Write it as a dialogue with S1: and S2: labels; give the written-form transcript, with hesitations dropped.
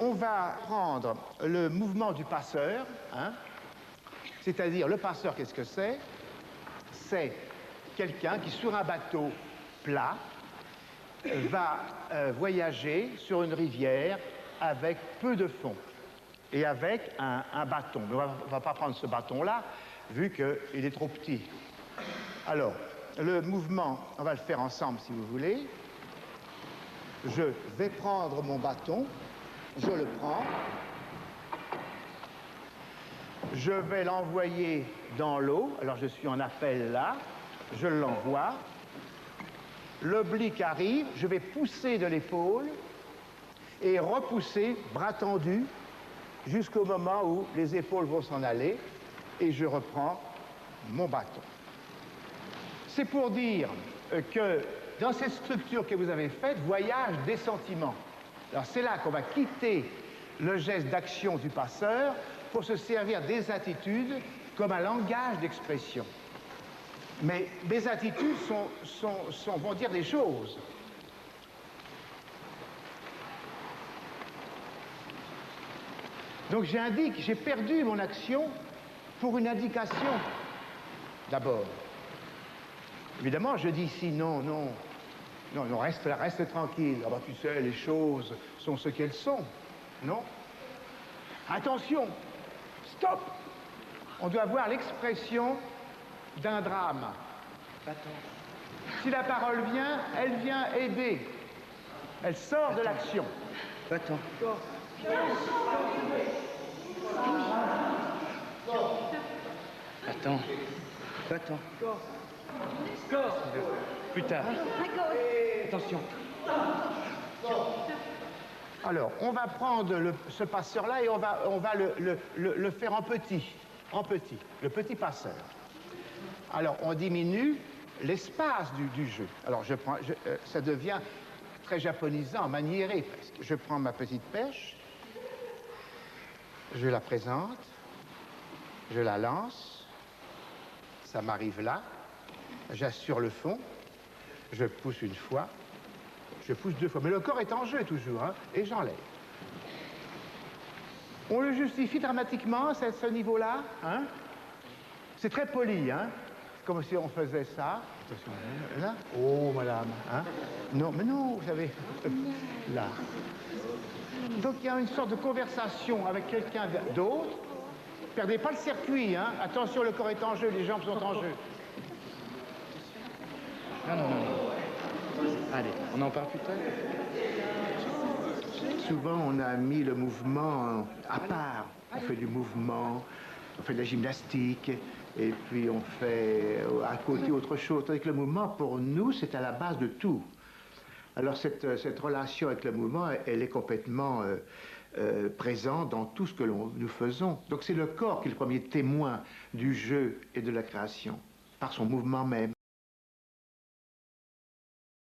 S1: On va prendre le mouvement du passeur, hein, c'est-à-dire le passeur, qu'est-ce que c'est? C'est quelqu'un qui, sur un bateau plat, va voyager sur une rivière avec peu de fond et avec un bâton. Mais on ne va pas prendre ce bâton-là, vu qu'il est trop petit. Alors, le mouvement, on va le faire ensemble si vous voulez. Je vais prendre mon bâton, je le prends, je vais l'envoyer dans l'eau, alors je suis en appel là, je l'envoie, l'oblique arrive, je vais pousser de l'épaule et repousser, bras tendu, jusqu'au moment où les épaules vont s'en aller et je reprends mon bâton. C'est pour dire que dans cette structure que vous avez faite, voyagent des sentiments. Alors c'est là qu'on va quitter le geste d'action du passeur pour se servir des attitudes comme un langage d'expression. Mais mes attitudes vont dire des choses. Donc j'ai perdu mon action pour une indication, d'abord. Évidemment, je dis ici, non, reste tranquille. Ah bah, tu sais, les choses sont ce qu'elles sont. Non? Attention, stop! On doit voir l'expression d'un drame. Si la parole vient, elle vient aider. Elle sort de l'action.
S2: Attends. Plus tard. Attention.
S1: Alors, on va prendre ce passeur-là et on va le faire en petit, le petit passeur. Alors, on diminue l'espace du jeu. Alors, ça devient très japonisant, maniéré presque. Je prends ma petite pêche, je la présente, je la lance, ça m'arrive là, j'assure le fond, je pousse une fois, je pousse deux fois. Mais le corps est en jeu toujours, hein, et j'enlève. On le justifie dramatiquement, ce niveau-là, hein? C'est très poli, hein? C'est comme si on faisait ça. Attention, là. Oh, madame, hein? Non, mais non, vous savez, là. Donc il y a une sorte de conversation avec quelqu'un d'autre. Perdez pas le circuit, hein? Attention, le corps est en jeu, les jambes sont en jeu.
S2: Non. Allez, on en parle plus tard.
S1: Souvent, on a mis le mouvement à part. On fait du mouvement, on fait de la gymnastique, et puis on fait à côté autre chose. Tandis que le mouvement, pour nous, c'est à la base de tout. Alors cette relation avec le mouvement, elle est complètement présente dans tout ce que nous faisons. Donc c'est le corps qui est le premier témoin du jeu et de la création, par son mouvement même.